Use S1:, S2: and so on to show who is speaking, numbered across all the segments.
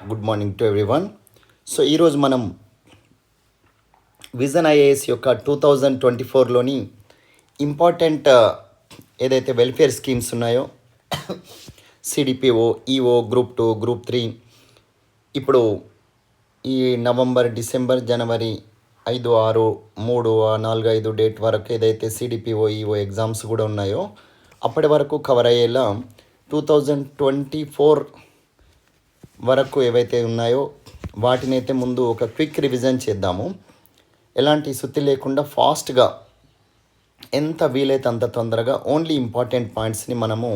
S1: Good morning to everyone. So ఈరోజు మనం vision IAS యొక్క 2024లోని ఇంపార్టెంట్ ఏదైతే వెల్ఫేర్ స్కీమ్స్ ఉన్నాయో సిడిపిఓ, ఈఓ, గ్రూప్ 2, గ్రూప్ 3 ఇప్పుడు ఈ నవంబర్, డిసెంబర్, జనవరి 5, 6, 3, 4, 5 డేట్ వరకు ఏదైతే సిడిపిఓ, ఈఓ ఎగ్జామ్స్ కూడా ఉన్నాయో అప్పటి వరకు కవర్ అయ్యేలా 2024 వరకు ఏవైతే ఉన్నాయో వాటిని అయితే ముందు ఒక క్విక్ రివిజన్ చేద్దాము. ఎలాంటి సుత్తి లేకుండా ఫాస్ట్గా ఎంత వీలైతే అంత తొందరగా ఓన్లీ ఇంపార్టెంట్ పాయింట్స్ని మనము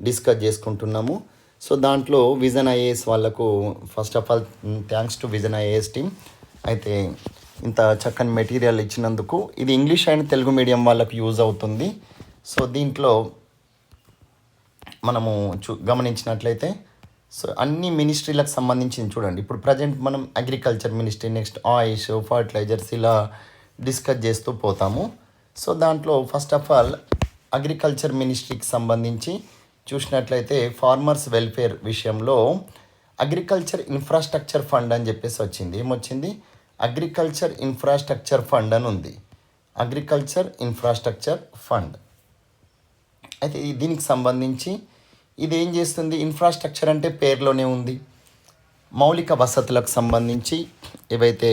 S1: డిస్కస్ చేసుకుంటున్నాము. సో దాంట్లో విజన్ ఐఏఎస్ వాళ్ళకు first of all thanks to vision IAS team. అయితే ఇంత చక్కని మెటీరియల్ ఇచ్చినందుకు. ఇది ఇంగ్లీష్ అండ్ తెలుగు మీడియం వాళ్ళకు యూజ్ అవుతుంది. సో దీంట్లో మనము గమనించినట్లయితే సో అన్ని మినిస్ట్రీలకు సంబంధించింది చూడండి. ఇప్పుడు ప్రజెంట్ మనం అగ్రికల్చర్ మినిస్ట్రీ, నెక్స్ట్ ఆయుష్, ఫర్టిలైజర్స్ ఇలా డిస్కస్ చేస్తూ పోతాము. సో దాంట్లో ఫస్ట్ ఆఫ్ ఆల్ అగ్రికల్చర్ మినిస్ట్రీకి సంబంధించి చూసినట్లయితే ఫార్మర్స్ వెల్ఫేర్ విషయంలో అగ్రికల్చర్ ఇన్ఫ్రాస్ట్రక్చర్ ఫండ్ అని చెప్పేసి వచ్చింది. ఏమొచ్చింది? అగ్రికల్చర్ ఇన్ఫ్రాస్ట్రక్చర్ ఫండ్ అని ఉంది. Agriculture infrastructure fund. అయితే దీనికి సంబంధించి ఇది ఏం చేస్తుంది? ఇన్ఫ్రాస్ట్రక్చర్ అంటే పేరులోనే ఉంది. మౌలిక వసతులకు సంబంధించి ఏవైతే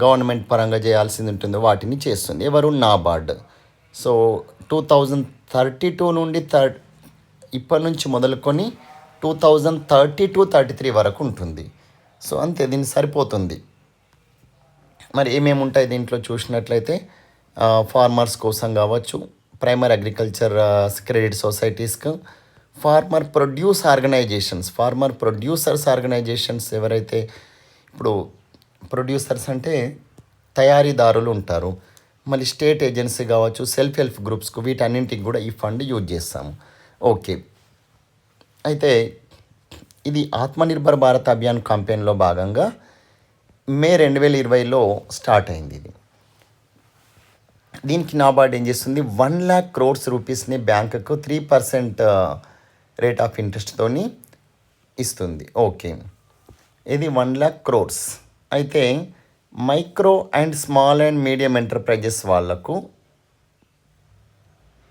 S1: గవర్నమెంట్ పరంగా చేయాల్సింది ఉంటుందో వాటిని చేస్తుంది. ఎవరు? నాబార్డ్. సో 2032 నుండి ఇప్పటి నుంచి మొదలుకొని 2032-33 వరకు ఉంటుంది. సో అంతే, దీన్ని సరిపోతుంది. మరి ఏమేమి ఉంటాయి దీంట్లో చూసినట్లయితే ఫార్మర్స్ కోసం కావచ్చు, ప్రైమరీ అగ్రికల్చర్ క్రెడిట్ సొసైటీస్కు, ఫార్మర్ ప్రొడ్యూసర్స్ ఆర్గనైజేషన్స్ ఎవరైతే ఇప్పుడు ప్రొడ్యూసర్స్ అంటే తయారీదారులు ఉంటారు. మళ్ళీ స్టేట్ ఏజెన్సీ కావచ్చు, సెల్ఫ్ హెల్ప్ గ్రూప్స్కు, వీటన్నింటికి కూడా ఈ ఫండ్ యూజ్ చేస్తాము. ఓకే. అయితే ఇది ఆత్మనిర్భర్ భారత్ అభియాన్ క్యాంపెయిన్లో భాగంగా మే 2020లో స్టార్ట్ అయింది. ఇది దీనికి నాబార్డ్ ఏం చేస్తుంది? 1 lakh crores రూపీస్ని బ్యాంకుకు 3% రేట్ ఆఫ్ ఇంట్రెస్ట్తోని ఇస్తుంది. ఓకే, ఇది 1 lakh crores. అయితే micro and small and medium enterprises వాళ్లకు,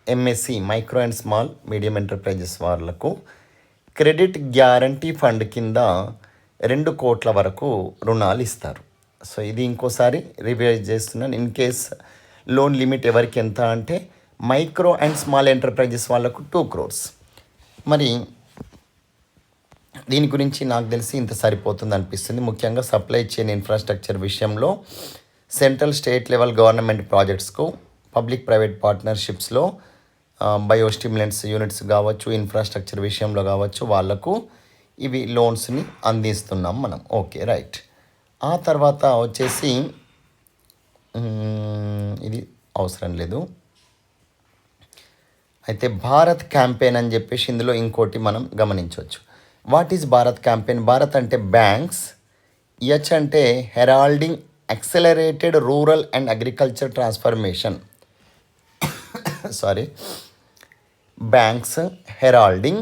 S1: MSC micro and small medium enterprises వాళ్లకు క్రెడిట్ గ్యారంటీ ఫండ్ కింద 2 కోట్ల వరకు రుణాలు ఇస్తారు. సో ఇది ఇంకోసారి రివైజ్ చేస్తున్నాను. ఇన్ కేస్ లోన్ లిమిట్ ఎవరికి ఎంత అంటే మైక్రో అండ్ స్మాల్ ఎంటర్ప్రైజెస్ వాళ్ళకు 2 crores. మరి దీని గురించి నాకు తెలిసి ఇంత సరిపోతుంది అనిపిస్తుంది. ముఖ్యంగా సప్లై చైన్ ఇన్ఫ్రాస్ట్రక్చర్ విషయంలో సెంట్రల్, స్టేట్ లెవెల్ గవర్నమెంట్ ప్రాజెక్ట్స్కు, పబ్లిక్ ప్రైవేట్ పార్ట్నర్షిప్స్లో బయోస్టిమ్యులెంట్స్ యూనిట్స్ కావచ్చు, ఇన్ఫ్రాస్ట్రక్చర్ విషయంలో కావచ్చు, వాళ్లకు ఇవి లోన్స్ని అందిస్తున్నాం మనం. Okay, right. ఆ తర్వాత వచ్చేసి ఇది అవసరం లేదు. అయితే భారత్ క్యాంపెయిన్ అని చెప్పేసి ఇందులో ఇంకోటి మనం గమనించవచ్చు. What is Bharat campaign? Bharat అంటే బ్యాంక్స్, హెచ్ అంటే heralding accelerated rural and agriculture transformation. Banks heralding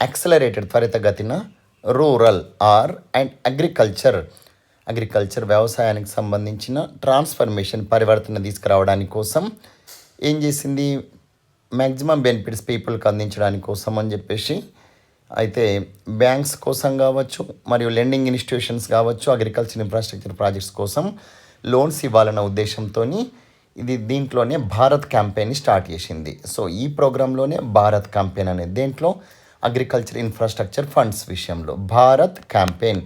S1: accelerated త్వరితగతిన రూరల్ అండ్ అగ్రికల్చర్ వ్యవసాయానికి సంబంధించిన ట్రాన్స్ఫర్మేషన్ పరివర్తన తీసుకురావడానికి కోసం ఏం చేసింది? మ్యాక్సిమం బెనిఫిట్స్ పీపుల్కి అందించడానికి కోసం అని చెప్పేసి అయితే బ్యాంక్స్ కోసం కావచ్చు, మరియు లెండింగ్ ఇన్స్టిట్యూషన్స్ కావచ్చు, అగ్రికల్చర్ ఇన్ఫ్రాస్ట్రక్చర్ ప్రాజెక్ట్స్ కోసం లోన్స్ ఇవ్వాలన్న ఉద్దేశంతో ఇది దీంట్లోనే భారత్ క్యాంపెయిన్ స్టార్ట్ చేసింది. సో ఈ ప్రోగ్రాంలోనే భారత్ క్యాంపెయిన్ అనేది దేంట్లో అగ్రికల్చర్ ఇన్ఫ్రాస్ట్రక్చర్ ఫండ్స్ విషయంలో Bharat campaign,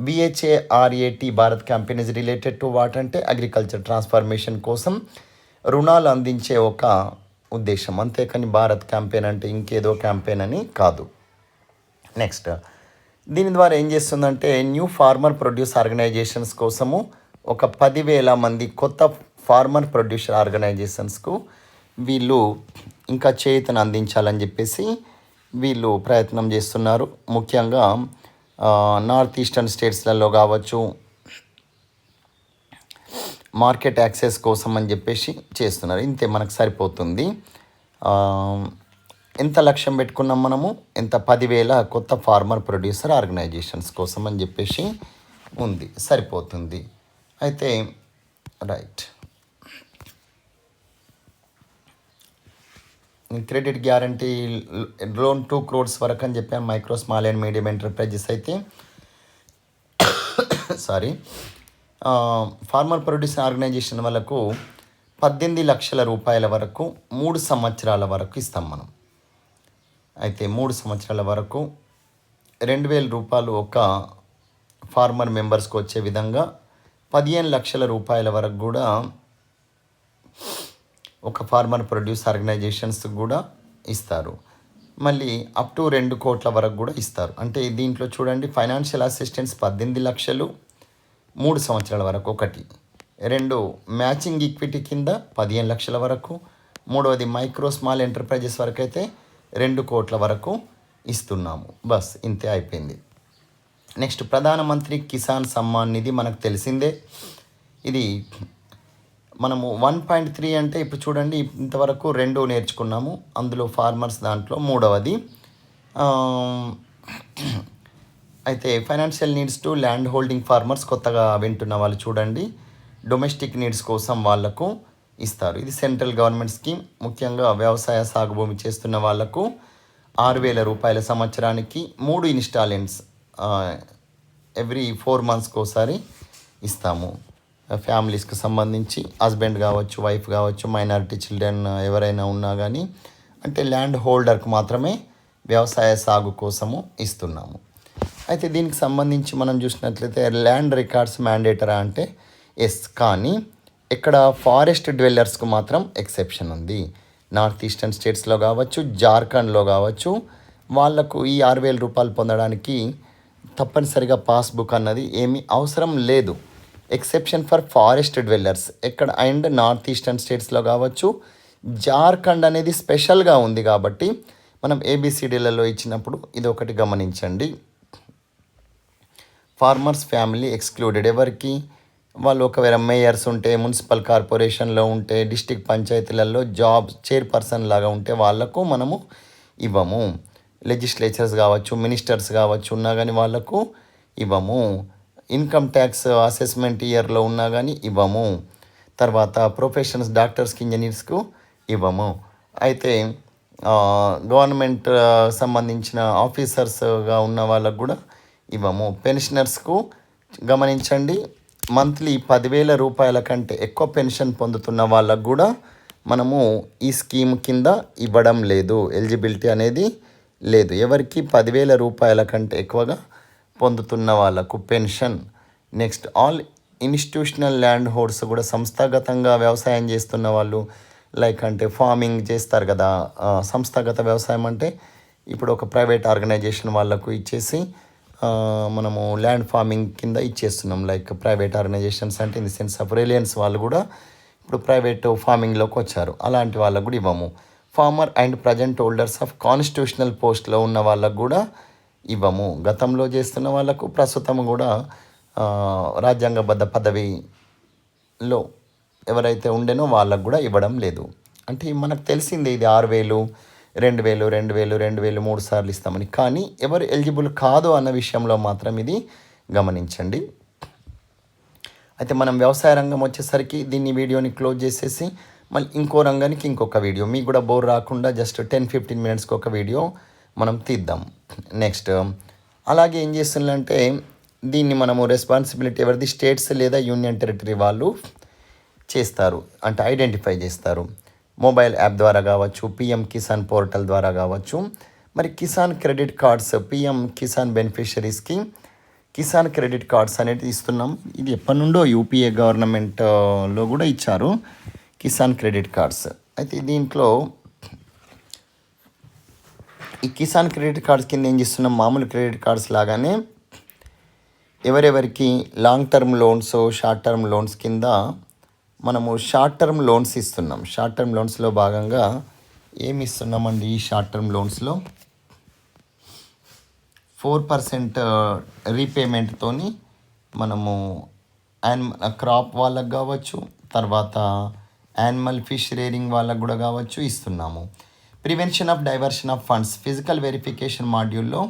S1: BHARAT Bharat campaign is related to what అంటే అగ్రికల్చర్ ట్రాన్స్ఫర్మేషన్ కోసం రుణాలు అందించే ఒక ఉద్దేశం. అంతేకాని భారత్ క్యాంపెయిన్ అంటే ఇంకేదో క్యాంపెయిన్ అని కాదు. నెక్స్ట్, దీని ద్వారా ఏం చేస్తుందంటే న్యూ ఫార్మర్ ప్రొడ్యూస్ ఆర్గనైజేషన్స్ కోసము ఒక 10,000 మంది కొత్త ఫార్మర్ ప్రొడ్యూసర్ ఆర్గనైజేషన్స్కు వీళ్ళు ఇంకా చేయూతను అందించాలని చెప్పేసి వీళ్ళు ప్రయత్నం చేస్తున్నారు. ముఖ్యంగా నార్త్ ఈస్టర్న్ స్టేట్స్లలో కావచ్చు, మార్కెట్ యాక్సెస్ కోసం అని చెప్పేసి చేస్తున్నారు. ఇంతే, మనకు సరిపోతుంది. ఎంత లక్ష్యం పెట్టుకున్నాం మనము, ఎంత 10,000 కొత్త ఫార్మర్ ప్రొడ్యూసర్ ఆర్గనైజేషన్స్ కోసం అని చెప్పేసి ఉంది, సరిపోతుంది. అయితే right, credit guarantee loan 2 crores వరకు అని చెప్పాను. Micro small and medium enterprises అయితే సారీ ఫార్మర్ ప్రొడ్యూసర్ ఆర్గనైజేషన్ వాళ్ళకు 18 లక్షల రూపాయల వరకు 3 సంవత్సరాల వరకు ఇస్తాం మనం. అయితే 3 సంవత్సరాల వరకు 2,000 రూపాయలు ఒక ఫార్మర్ మెంబర్స్కి వచ్చే విధంగా 15 లక్షల రూపాయల వరకు కూడా ఒక ఫార్మర్ ప్రొడ్యూస్ ఆర్గనైజేషన్స్ కూడా ఇస్తారు. మళ్ళీ అప్ టు 2 కోట్ల వరకు కూడా ఇస్తారు. అంటే దీంట్లో చూడండి, ఫైనాన్షియల్ అసిస్టెన్స్ 18 లక్షలు 3 సంవత్సరాల వరకు ఒకటి, 2 మ్యాచింగ్ ఈక్విటీ కింద 15 లక్షల వరకు, 3వది మైక్రో స్మాల్ ఎంటర్ప్రైజెస్ వరకు అయితే 2 కోట్ల వరకు ఇస్తున్నాము. బస్ ఇంతే అయిపోయింది. నెక్స్ట్ ప్రధానమంత్రి కిసాన్ సమ్మాన్ నిధి మనకు తెలిసిందే. ఇది మనము 1.3 అంటే ఇప్పుడు చూడండి, ఇంతవరకు 2 నేర్చుకున్నాము, అందులో ఫార్మర్స్ దాంట్లో 3వది. అయితే financial needs to land holding farmers, కొత్తగా వింటున్న వాళ్ళు చూడండి, డొమెస్టిక్ నీడ్స్ కోసం వాళ్లకు ఇస్తారు. ఇది సెంట్రల్ గవర్నమెంట్ స్కీమ్. ముఖ్యంగా వ్యవసాయ సాగు భూమి చేస్తున్న వాళ్లకు 6,000 రూపాయల సంవత్సరానికి 3 ఇన్స్టాల్మెంట్స్ ఎవ్రీ 4 monthsకి ఒకసారి ఇస్తాము. ఫ్యామిలీస్కి సంబంధించి హస్బెండ్ కావచ్చు, వైఫ్ కావచ్చు, మైనారిటీ చిల్డ్రన్ ఎవరైనా ఉన్నా కానీ, అంటే ల్యాండ్ హోల్డర్కి మాత్రమే వ్యవసాయ సాగు కోసము ఇస్తున్నాము. అయితే దీనికి సంబంధించి మనం చూసినట్లయితే ల్యాండ్ రికార్డ్స్ మ్యాండేటరా అంటే ఎస్, కానీ ఇక్కడ ఫారెస్ట్ డ్వెల్లర్స్కు మాత్రం ఎక్సెప్షన్ ఉంది. నార్త్ ఈస్టర్న్ స్టేట్స్లో కావచ్చు, జార్ఖండ్లో కావచ్చు, వాళ్లకు ఈ 6,000 రూపాయలు పొందడానికి తప్పనిసరిగా పాస్బుక్ అన్నది ఏమీ అవసరం లేదు. ఎక్సెప్షన్ ఫర్ ఫారెస్ట్ డ్వెల్లర్స్ ఎక్కడ అండ్ నార్త్ ఈస్టర్న్ స్టేట్స్లో కావచ్చు, జార్ఖండ్ అనేది స్పెషల్గా ఉంది కాబట్టి మనం ఏబిసిడీలలో ఇచ్చినప్పుడు ఇది ఒకటి గమనించండి. ఫార్మర్స్ ఫ్యామిలీ ఎక్స్క్లూడెడ్, ఎవరికి వాళ్ళు ఒకవేళ మేయర్స్ ఉంటే, మున్సిపల్ కార్పొరేషన్లో ఉంటే, డిస్టిక్ పంచాయతీలలో జాబ్ చైర్పర్సన్ లాగా ఉంటే వాళ్లకు మనము ఇవ్వము. లెజిస్లేచర్స్ కావచ్చు, మినిస్టర్స్ కావచ్చు ఉన్నా కానీ వాళ్లకు ఇవ్వము. ఇన్కమ్ ట్యాక్స్ అసెస్మెంట్ ఇయర్లో ఉన్నా కానీ ఇవ్వము. తర్వాత ప్రొఫెషనల్స్, డాక్టర్స్కి, ఇంజనీర్స్కు ఇవ్వము. అయితే గవర్నమెంట్ సంబంధించిన ఆఫీసర్స్గా ఉన్న వాళ్ళకు కూడా ఇవ్వము. పెన్షనర్స్కు గమనించండి, మంత్లీ 10,000 రూపాయల కంటే ఎక్కువ పెన్షన్ పొందుతున్న వాళ్ళకు కూడా మనము ఈ స్కీమ్ కింద ఇవ్వడం లేదు, ఎలిజిబిలిటీ అనేది లేదు. ఎవరికి 10,000 రూపాయల కంటే ఎక్కువగా పొందుతున్న వాళ్ళకు pension. Next all institutional land holders కూడా సంస్థాగతంగా వ్యవసాయం చేస్తున్న వాళ్ళు, లైక్ అంటే ఫార్మింగ్ చేస్తారు కదా, సంస్థాగత వ్యవసాయం అంటే ఇప్పుడు ఒక ప్రైవేట్ ఆర్గనైజేషన్ వాళ్ళకు ఇచ్చేసి మనము ల్యాండ్ ఫార్మింగ్ కింద ఇచ్చేస్తున్నాం. లైక్ ప్రైవేట్ ఆర్గనైజేషన్స్ అంటే in the sense of Reliance వాళ్ళు కూడా ఇప్పుడు ప్రైవేట్ ఫార్మింగ్లోకి వచ్చారు, అలాంటి వాళ్ళకు కూడా ఇవ్వము. Former and present holders of constitutional పోస్ట్లో ఉన్న వాళ్ళకు కూడా ఇవ్వము. గతంలో చేస్తున్న వాళ్ళకు ప్రస్తుతం కూడా రాజ్యాంగబద్ధ పదవిలో ఎవరైతే ఉండేనో వాళ్ళకు కూడా ఇవ్వడం లేదు. అంటే మనకు తెలిసిందే ఇది 6,000, 2,000, 2,000, 2,000 3 సార్లు ఇస్తామని. కానీ ఎవరు ఎలిజిబుల్ కాదు అన్న విషయంలో మాత్రం ఇది గమనించండి. అయితే మనం వ్యవసాయ రంగం వచ్చేసరికి దీన్ని వీడియోని క్లోజ్ చేసేసి మళ్ళీ ఇంకో రంగానికి ఇంకొక వీడియో, మీకు కూడా బోర్ రాకుండా జస్ట్ 10-15 minutesకి ఒక వీడియో మనం తీద్దాం. నెక్స్ట్ అలాగే ఏం చేస్తుందంటే దీన్ని మనము రెస్పాన్సిబిలిటీ ఎవరిది, స్టేట్స్ లేదా యూనియన్ టెరిటరీ వాళ్ళు చేస్తారు, అంటే ఐడెంటిఫై చేస్తారు. మొబైల్ యాప్ ద్వారా కావచ్చు, పిఎం కిసాన్ పోర్టల్ ద్వారా కావచ్చు. మరి Kisan credit cards, PM Kisan బెనిఫిషరీస్కి కిసాన్ క్రెడిట్ కార్డ్స్ అనేది ఇస్తున్నాం. ఇది ఎప్పటి నుండో యూపీఏ గవర్నమెంట్లో కూడా ఇచ్చారు కిసాన్ క్రెడిట్ కార్డ్స్. అయితే దీంట్లో ఈ కిసాన్ క్రెడిట్ కార్డ్స్ కింద ఏం చేస్తున్నాం, మామూలు క్రెడిట్ కార్డ్స్ లాగానే ఎవరెవరికి long term loans, short term loans కింద మనము షార్ట్ టర్మ్ లోన్స్ ఇస్తున్నాం. షార్ట్ టర్మ్ లోన్స్లో భాగంగా ఏమి ఇస్తున్నామండి, ఈ షార్ట్ టర్మ్ లోన్స్లో 4% రీపేమెంట్తోని మనము క్రాప్ వాళ్ళకు కావచ్చు, తర్వాత యానిమల్ ఫిష్ రేరింగ్ వాళ్ళకు కూడా కావచ్చు ఇస్తున్నాము. Prevention of diversion of funds physical verification మాడ్యూల్లో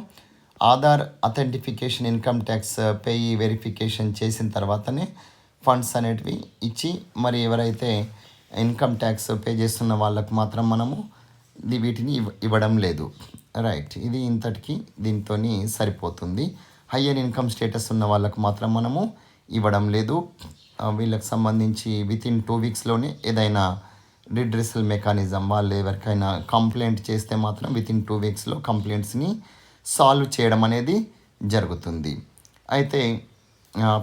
S1: Aadhaar authentication income tax payee verification చేసిన తర్వాతనే ఫండ్స్ అనేటివి ఇచ్చి మరి ఎవరైతే ఇన్కమ్ ట్యాక్స్ పే చేస్తున్న వాళ్ళకు మాత్రం మనము వీటిని ఇవ్వడం లేదు. రైట్, ఇది ఇంతటికి దీంతో సరిపోతుంది. హయ్యర్ ఇన్కమ్ స్టేటస్ ఉన్న వాళ్ళకు మాత్రం మనము ఇవ్వడం లేదు. వీళ్ళకి సంబంధించి వితిన్ 2 వీక్స్లోనే ఏదైనా రిడ్రెసల్ మెకానిజం వాళ్ళు ఎవరికైనా కంప్లైంట్ చేస్తే మాత్రం వితిన్ 2 వీక్స్లో కంప్లైంట్స్ని సాల్వ్ చేయడం అనేది జరుగుతుంది. అయితే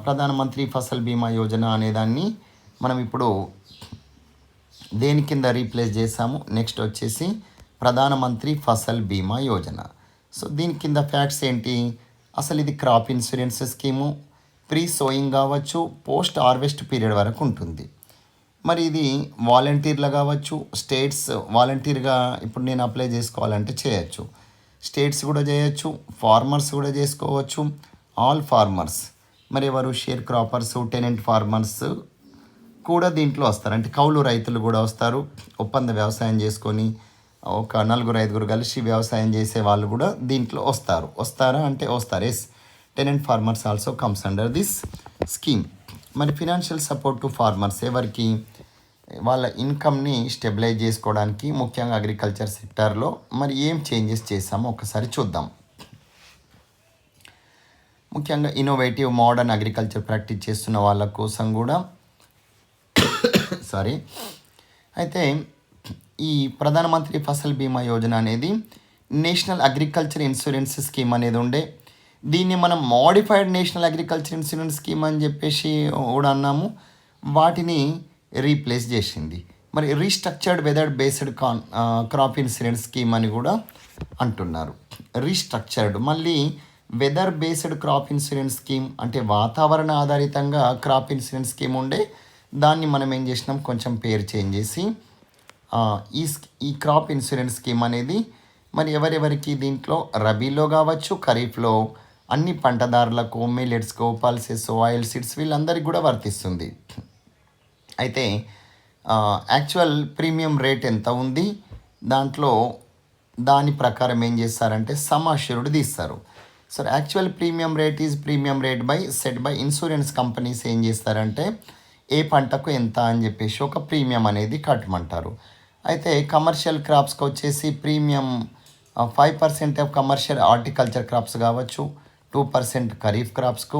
S1: ప్రధానమంత్రి ఫసల్ బీమా యోజన అనేదాన్ని మనం ఇప్పుడు దేని కింద రీప్లేస్ చేసాము, నెక్స్ట్ వచ్చేసి ప్రధానమంత్రి ఫసల్ బీమా యోజన. సో దీని కింద ఫ్యాక్ట్స్ ఏంటి, అసలు ఇది crop insurance scheme, pre sowing కావచ్చు, పోస్ట్ హార్వెస్ట్ పీరియడ్ వరకు ఉంటుంది. మరి ఇది వాలంటీర్లు కావచ్చు, స్టేట్స్ వాలంటీర్గా ఇప్పుడు నేను అప్లై చేసుకోవాలంటే చేయొచ్చు, స్టేట్స్ కూడా చేయొచ్చు, ఫార్మర్స్ కూడా చేసుకోవచ్చు, ఆల్ ఫార్మర్స్. మరి ఎవరు షేర్ క్రాపర్స్, టెనెంట్ ఫార్మర్స్ కూడా దీంట్లో వస్తారు. అంటే కౌలు రైతులు కూడా వస్తారు, ఒప్పంద వ్యవసాయం చేసుకొని ఒక 4-5 కలిసి వ్యవసాయం చేసే వాళ్ళు కూడా దీంట్లో వస్తారా అంటే వస్తారు. Yes, tenant farmers also comes under this scheme. మరి ఫినాన్షియల్ సపోర్ట్ టు ఫార్మర్స్ ఎవరికి, వాళ్ళ ఇన్కమ్ని స్టెబిలైజ్ చేసుకోవడానికి ముఖ్యంగా అగ్రికల్చర్ సెక్టార్లో మరి ఏం చేంజెస్ చేసామో ఒకసారి చూద్దాం. ముఖ్యంగా ఇన్నోవేటివ్ మోడర్న్ అగ్రికల్చర్ ప్రాక్టీస్ చేస్తున్న వాళ్ళ కోసం కూడా అయితే ఈ ప్రధానమంత్రి ఫసల్ బీమా యోజన అనేది నేషనల్ అగ్రికల్చర్ ఇన్సూరెన్స్ స్కీమ్ అనేది ఉండే, దీన్ని మనం modified national agriculture insurance scheme అని చెప్పేసి కూడా అన్నాము. వాటిని రీప్లేస్ చేసింది. మరి restructured weather based crop insurance scheme అని కూడా అంటున్నారు. రీస్ట్రక్చర్డ్ మళ్ళీ weather based crop insurance scheme అంటే వాతావరణ ఆధారితంగా క్రాప్ ఇన్సూరెన్స్ స్కీమ్ ఉండే, దాన్ని మనం ఏం చేసినాం, కొంచెం పేరు చేంజ్ చేసి ఈ క్రాప్ ఇన్సూరెన్స్ స్కీమ్ అనేది మరి ఎవరెవరికి దీంట్లో రబీలో కావచ్చు, ఖరీఫ్లో అన్ని పంటదారులకు, మిల్లెట్స్కు, పల్సెస్, ఆయిల్ సీడ్స్ వీళ్ళందరికీ కూడా వర్తిస్తుంది. అయితే యాక్చువల్ ప్రీమియం రేట్ ఎంత ఉంది, దాంట్లో దాని ప్రకారం ఏం చేస్తారంటే సమ్ అష్యూర్డ్ తీస్తారు. So actual premium rate is premium rate by set by insurance companies ఏం చేస్తారంటే ఏ పంటకు ఎంత అని చెప్పేసి ఒక ప్రీమియం అనేది కట్టమంటారు. అయితే కమర్షియల్ క్రాప్స్కి వచ్చేసి premium 5% of commercial horticulture crops కావచ్చు, 2% ఖరీఫ్ క్రాప్స్కు,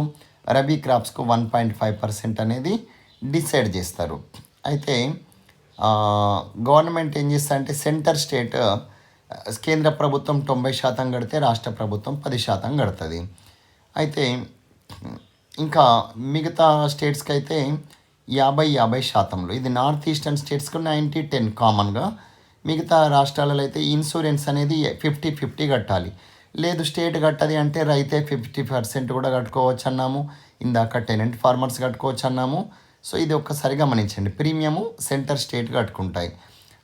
S1: రబీ క్రాప్స్కు 1.5% అనేది డిసైడ్ చేస్తారు. అయితే గవర్నమెంట్ ఏం చేస్తారంటే సెంటర్ స్టేట్ కేంద్ర ప్రభుత్వం 90% కడితే రాష్ట్ర ప్రభుత్వం 10% కడుతుంది. అయితే ఇంకా మిగతా స్టేట్స్కి అయితే 50-50%. ఇది నార్త్ ఈస్టర్న్ స్టేట్స్కు 90-10 కామన్గా, మిగతా రాష్ట్రాలలో అయితే ఇన్సూరెన్స్ అనేది 50-50 కట్టాలి. లేదు స్టేట్ కట్టది అంటే రైతే 50% కూడా కట్టుకోవచ్చు అన్నాము, ఇందాక టెనెంట్ ఫార్మర్స్ కట్టుకోవచ్చు అన్నాము. సో ఇది ఒక్కసారి గమనించండి, ప్రీమియము సెంటర్ స్టేట్ కట్టుకుంటాయి.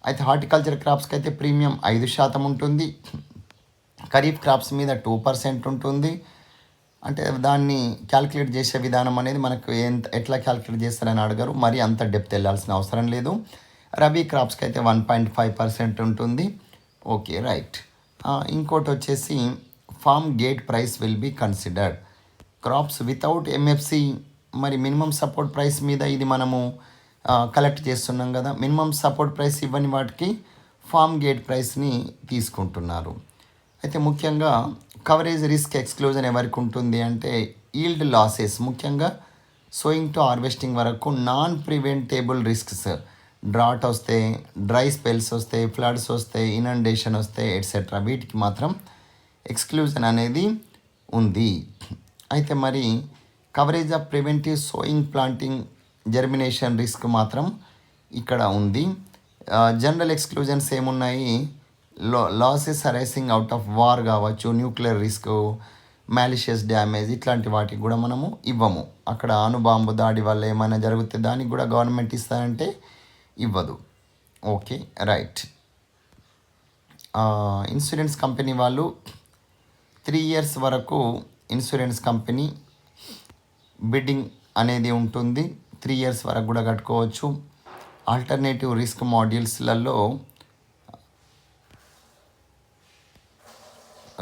S1: అయితే హార్టికల్చర్ క్రాప్స్కి అయితే ప్రీమియం 5% ఉంటుంది, ఖరీఫ్ క్రాప్స్ మీద 2% ఉంటుంది. అంటే దాన్ని క్యాలిక్యులేట్ చేసే విధానం అనేది మనకు ఎట్లా క్యాలిక్యులేట్ చేస్తారని అడగరు, మరి అంత డెప్త్ వెళ్ళాల్సిన అవసరం లేదు. రబీ క్రాప్స్కి అయితే 1.5% ఉంటుంది. Okay, right. ఇంకోటి వచ్చేసి farm gate price will be considered. Crops without MFC మరి మినిమం సపోర్ట్ ప్రైస్ మీద ఇది మనము కలెక్ట్ చేస్తున్నాం కదా, మినిమం సపోర్ట్ ప్రైస్ ఇవ్వని వాటికి ఫార్మ్ గేట్ ప్రైస్ని తీసుకుంటున్నారు. అయితే ముఖ్యంగా కవరేజ్ రిస్క్ ఎక్స్క్లూజన్ ఎవరికి ఉంటుంది అంటే ఈల్డ్ లాసెస్, ముఖ్యంగా సోయింగ్ టు హార్వెస్టింగ్ వరకు నాన్ ప్రివెంటేబుల్ రిస్క్స్, డ్రాట్ వస్తే, డ్రై స్పెల్స్ వస్తే, ఫ్లడ్స్ వస్తే, ఇనండేషన్ వస్తే ఎట్సెట్రా, వీటికి మాత్రం ఎక్స్క్లూజన్ అనేది ఉంది. అయితే మరి coverage of preventive sowing, planting, germination risk మాత్రం ఇక్కడ ఉంది. జనరల్ ఎక్స్క్లూజన్స్ ఏమున్నాయి, లాసెస్ అరైసింగ్ అవుట్ ఆఫ్ వార్ కావచ్చు, న్యూక్లియర్ రిస్క్, మ్యాలిషియస్ డ్యామేజ్, ఇట్లాంటి వాటికి కూడా మనము ఇవ్వము. అక్కడ అణుబాంబు దాడి వల్ల ఏమైనా జరిగితే దానికి కూడా గవర్నమెంట్ ఇస్తారంటే ఇవ్వదు. Okay, right. ఇన్సూరెన్స్ కంపెనీ వాళ్ళు 3 years వరకు ఇన్సూరెన్స్ కంపెనీ బిడ్డింగ్ అనేది ఉంటుంది. 3 years వరకు కూడా కట్టుకోవచ్చు. ఆల్టర్నేటివ్ రిస్క్ మాడ్యూల్స్లలో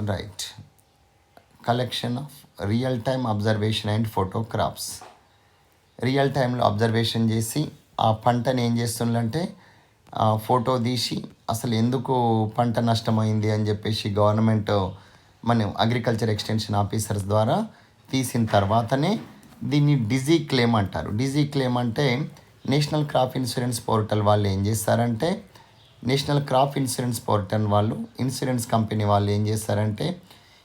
S1: right. Collection of real time observation and photographs. Real టైంలో అబ్జర్వేషన్ చేసి ఆ పంటని ఏం చేస్తుందంటే ఫోటో తీసి అసలు ఎందుకు పంట నష్టమైంది అని చెప్పేసి గవర్నమెంట్ మనం అగ్రికల్చర్ ఎక్స్టెన్షన్ ఆఫీసర్స్ ద్వారా తీసిన తర్వాతనే దీన్ని డిజీ క్లెయిమ్ అంటారు. డిజీ క్లెయిమ్ అంటే నేషనల్ క్రాప్ ఇన్సూరెన్స్ పోర్టల్ వాళ్ళు ఏం చేస్తారంటే నేషనల్ క్రాప్ ఇన్సూరెన్స్ పోర్టల్ వాళ్ళు ఇన్సూరెన్స్ కంపెనీ వాళ్ళు ఏం చేస్తారంటే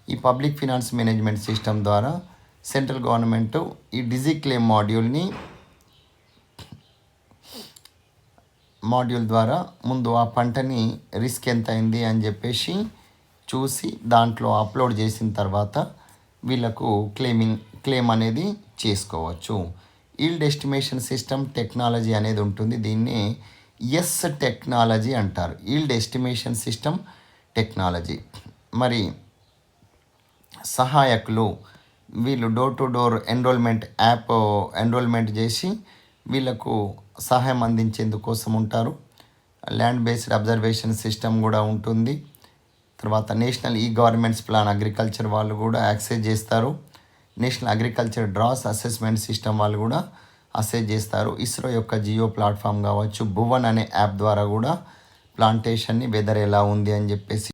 S1: ఈ పబ్లిక్ ఫినాన్స్ మేనేజ్మెంట్ సిస్టమ్ ద్వారా సెంట్రల్ గవర్నమెంట్ ఈ డిజీ క్లెయిమ్ మాడ్యూల్ ద్వారా ముందు ఆ పంటని రిస్క్ ఎంత అయింది అని చెప్పేసి చూసి దాంట్లో అప్లోడ్ చేసిన తర్వాత వీళ్ళకు క్లెయిమ్ అనేది చేసుకోవచ్చు. ఈల్డ్ ఎస్టిమేషన్ సిస్టమ్ టెక్నాలజీ అనేది ఉంటుంది. దీన్ని ఎస్ టెక్నాలజీ అంటారు. Yield estimation system technology. మరి సహాయకులు వీళ్ళు door to door app enrolment చేసి వీళ్ళకు సహాయం అందించేందుకోసం ఉంటారు. ల్యాండ్ బేస్డ్ అబ్జర్వేషన్ సిస్టమ్ కూడా ఉంటుంది. తర్వాత నేషనల్ గవర్నమెంట్స్ ప్లాన్ అగ్రికల్చర్ వాళ్ళు కూడా యాక్సెస్ చేస్తారు. National agriculture drought assessment system వాళ్ళు కూడా అసెస్ చేస్తారు. ఇస్రో యొక్క జియో ప్లాట్ఫామ్ కావచ్చు, భువన్ అనే యాప్ ద్వారా కూడా ప్లాంటేషన్ని వెదర్ ఎలా ఉంది అని చెప్పేసి